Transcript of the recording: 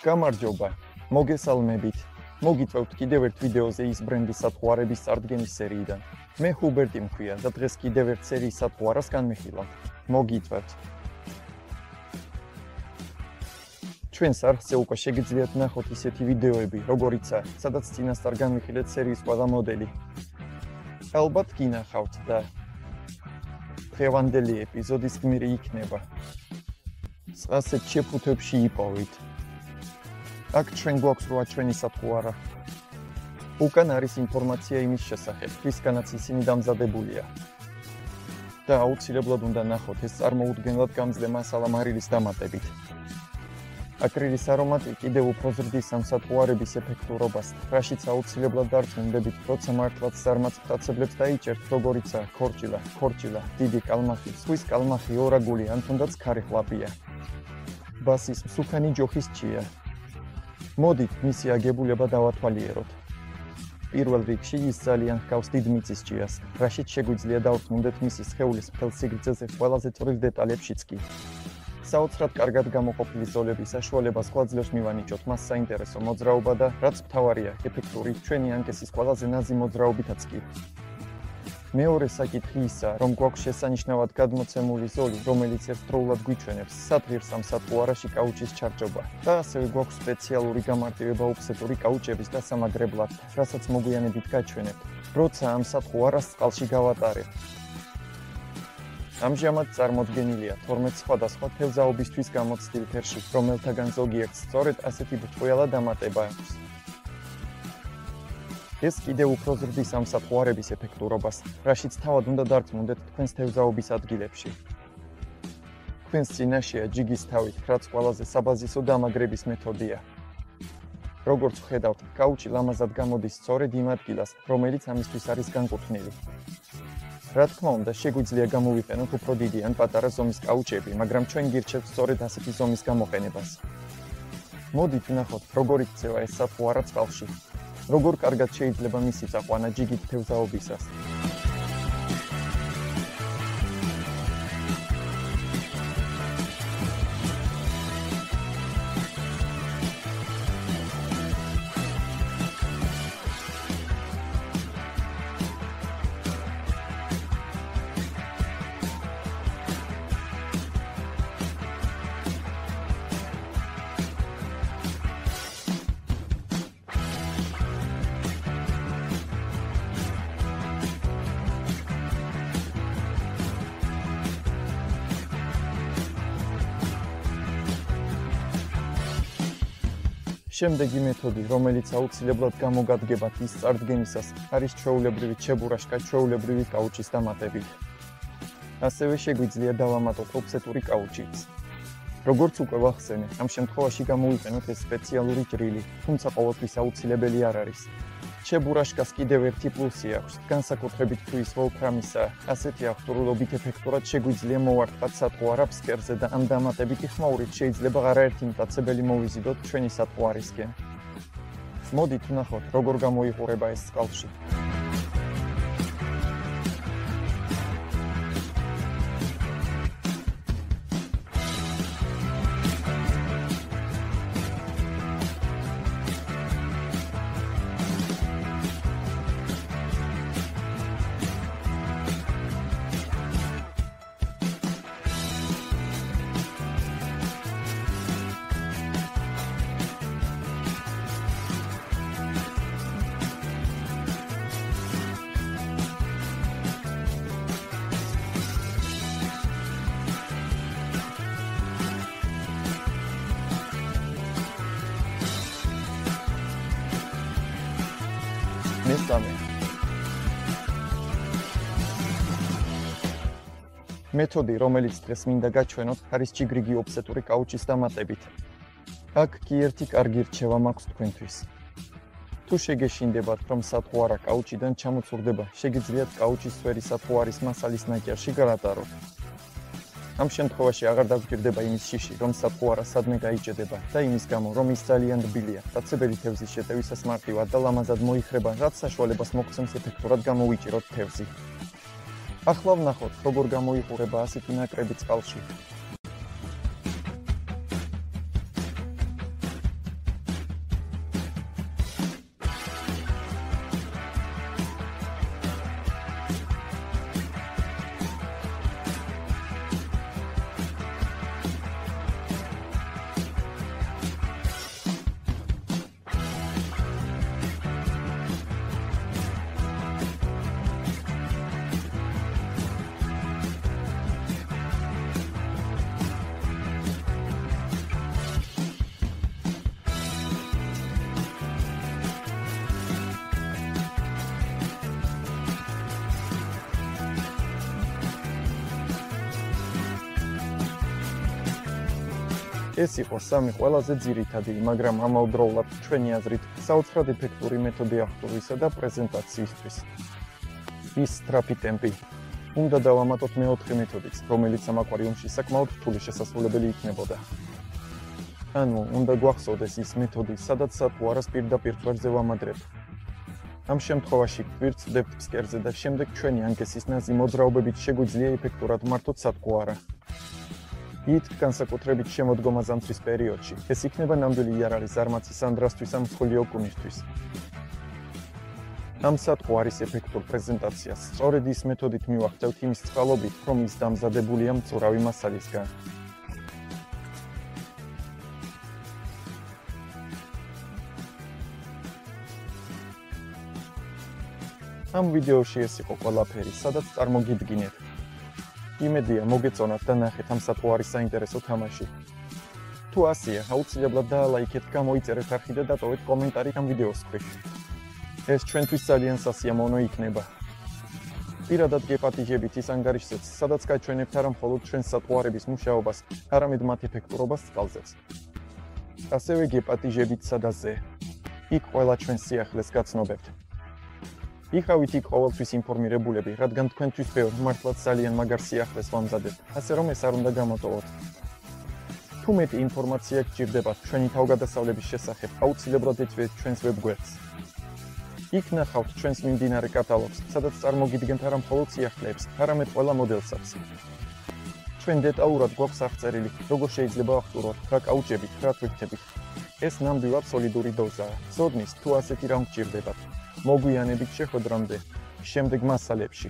გამარჯობა, მოგესალმებით. მოგიწევთ კიდევ ერთ ვიდეოზე ის ბრენდის სათღვარების წარდგენის სერიიდან. მე ჰუბერტი მქვია და დღეს კიდევ ერთ სერიის სათღვარას განვიხილავთ. მოგიწევთ. ჩვენს არხზე უკვე შეგიძლიათ ნახოთ ისეთი ვიდეოები, როგორიცაა, სადაც წინასწარ განვიხილეთ სერიის ყველა მოდელი. ალბათ გინახავთ და დღევანდელი ეპიზოდის გმირი იქნება. ასეთ შეფუთებში იპოვით. აქ ჩვენ გვაქვს 8 ჩვენი სათღვარა. უკან არის ინფორმაცია იმის შესახებ, რისგანაც ისინი დამზადებულია. და აუცილებლად უნდა ნახოთ ეს წარმოუდგენლად გამძლე მასალა მარილის დამატებით. აკრილის არომატი კიდევ უფრო ზრდის ამ სათღვარების ეფექტურობას, რაშიც აუცილებლად დარწმუნდებით, როცა მართლაც ზარმაც მტაცებლებს დაიჭერთ, როგორიცაა ქორჭილა, დიდი კალმახი, ზღვის კალმახი, ორაგული, ან თუნდაც ქარიხლაპია. ბასის მსუქანი ჯოხის ჭია. მოდით მისი აგებულება დავათვალიეროთ. პირველ რიგში ის ძალიან ჰგავს დიდ მიწის ჭიას, რაშიც შეგვიძლია დავწმუნდეთ მისი სხეულის მთელ სიგრძეზე ყველაზე წვრილ დეტალებშიც კი. საოცრად კარგად გამოყოფილი ზოლების საშუალებას გვაძლევს მივანიჭოთ მას საინტერესო მოძრაობა და რაც მთავარია, ეფექტური ჩვენი ანკესის ყველაზე ნაზი მოძრაობითაც კი. მეორე საკითხი ისაა, რომ გვაქვს შესანიშნავად გადმოცემული ზოლი, რომელიც ერთდროულად გვიჩვენებს სად ღირს ამ სათღვარაში კაუჩის ჩარჯობა და ასევე გვაქვს სპეციალური გამარტივება ოფსეტური კაუჩების დასამაგრებლად, რასაც მოგვიანებით გაჩვენებთ, როცა ამ სათღვარას წყალში გავატარებთ. ამჟამად წარმოდგენილია 12 სხვადასხვა თევზაობისთვის გამოცდილ ფერში, რომელთაგან ზოგიერთს სწორედ ასეთი ბრწყვილა დამატება აქვს. ეს კიდევ უფრო ზრდის ამ სათღვარების ეფექტურობას, რაშიც თავად უნდა დარწმუნდეთ თქვენს თევზაობის ადგილებში. თქვენს წინაშეა ჯიგის თავით, რაც ყველაზე საბაზისო დამაგრების მეთოდია. როგორც ვხედავთ, კაუჩი ლამაზად გამოდის სწორედ იმ ადგილას, რომელიც ამისთვის არის განკუთვნილი. რა თქმა უნდა, შეგვიძლია გამოვიყენოთ უფრო დიდი ან პატარა ზომის კაუჩები, მაგრამ ჩვენ გირჩევთ სწორედ ასეთი ზომის გამოყენებას. მოდით ვნახოთ, როგორ იქცევა ეს სათღვარა წყალში. როგორ კარგად შეიძლება მისი წაყვანა ჯიგით თევზაობისას. შემდეგი მეთოდი, რომელიც აუცილებლად გამოგადგებათ ის წარდგენისას, არის ჩვეულებრივი ჩებურაშკა ჩვეულებრივი კაუჩის დამატებით. ასევე შეგვიძლია დავამატოთ ოფსეტური კაუჩიც. როგორც უკვე ვახსენე, ამ შემთხვევაში გამოვიყენოთ ეს სპეციალური ჭრილი, თუმცა ყოველთვის აუცილებელი არ არის. ჩებურაშკას კიდევ ერთი პლუსი აქვს, განსაკუთრებით თუ ის ვოლფრამისაა, ასეთი აღჭურვილობით ეფექტურად შეგვიძლია მოვარტყათ სათღვარა ფსკერზე და ამ დამატებითი ხმაურით შეიძლება არაერთი მტაცებელი მოვიზიდოთ ჩვენი სათღვარისკენ. მოდით ვნახოთ, როგორ გამოიყურება ეს წყალში. მესამე მეთოდი, რომელიც დღეს მინდა გაჩვენოთ, არის ჯიგრიგი ოფსეტური კაუჩის დამატებით. აქ კი ერთი კარგი რჩევა მაქვს თქვენთვის. თუ შეგეშინდებათ, რომ სათღვარა კაუჩიდან ჩამოცურდება, შეგიძლიათ კაუჩის სფერის სათღვარის მასალის ნაკერში გაატაროთ. ამ შემთხვევაში აღარ დაგვჭირდება იმის შიში, რომ სათღვარა სადმე გაიჭედება და იმის გამო, რომ ის ძალიან რბილია, მტაცებელი თევზის შეტევისას მარტივად და ლამაზად მოიხრება, რაც საშუალებას მოგცემს ეფექტურად გამოვიჭიროთ თევზი. ახლა ვნახოთ, როგორ გამოიყურება ასეთი ნაკრები წყალში. ეს იყო სამი ყველაზე ძირითადი, მაგრამ ამავდროულად ჩვენი აზრით საოცრად ეფექტური მეთოდი აღჭურვისა და პრეზენტაციისთვის. ის სწრაფი ტემპი. უნდა დავამატოთ მეოთხე მეთოდიც, რომელიც ამ აკვარიუმში საკმაოდ რთული შესასრულებელი იქნებოდა. ანუ უნდა გვახსოვდეს ის მეთოდი, სადაც სატყუარას პირდაპირ წვერზე ვამადრებთ. ამ შემთხვევაში გვირწდებთ ფსკერზე და შემდეგ ჩვენი ანკესის ნაზი მოძრაობებით შეგვიძლია ეფექტურად მართოთ სატყუარა. ით განსაკუთრებით შემოდგომა ზამთრის პერიოდში. ეს იქნება ნამდვილი იარაღი ზარმაცის ან დრასთვის ან მსხვილი ოქრონისთვის. ამ სატყუარის ეფექტურ პრეზენტაციას სწორედ ის მეთოდით მივახცევთ იმის წყალობით, რომ ის დამზადებულია მწურავი მასალისგან. ამ ვიდეოში ეს იყო ყველაფერი, სადაც წარმოგიდგინეთ. იმედია მოგეწონათ და ნახეთ ამ სატყუარის საინტერესო თამაში. თუ ასეა, აუცილებლად დაალაიქეთ, გამოიწერეთ არხი და დატოვეთ კომენტარი ამ ვიდეოს ქვეშ. ეს ჩვენთვის ძალიან სასიამოვნო იქნება. პირადად გეპატიჟებით ის ანგარიშზეც, სადაც გაჩვენებთ არა მხოლოდ ჩვენს სატყუარების მუშაობას, არამედ მათ ეფექტურობას წყალზეც. ასევე გეპატიჟებით სადაზე. იქ ყველა ჩვენს სიახლეს გაცნობებთ. იქავით იქ ყოველთვის ინფორმირებულები, რადგან თქვენთვის ბევრ მართლაც ძალიან მაგარ სიახლეს ვამზადებთ, ასე რომ ეს არ უნდა გამოტოვოთ. თუ მეტი ინფორმაცია გჭირდებათ ჩვენი თავგადასავლების შესახებ, აუცილებლად ეწვიეთ ჩვენს ვებგვერდს. იქ ნახავთ ჩვენს მიმდინარე კატალოგს, სადაც წარმოგიდგენთ არა მხოლოდ სიახლეებს, არამედ ყველა მოდელსაც. ჩვენ დეტალურად გვაქვს აღწერილი, როგორ შეიძლება აღჭურვოთ, რა კაუჭებით, რა თვისებით. ეს ნამდვილად სოლიდური დოზაა. ცოდნის თუ ასეთი რამ გჭირდებათ. მოგვიანებით შეხვედრამდე შემდეგ მასალებში.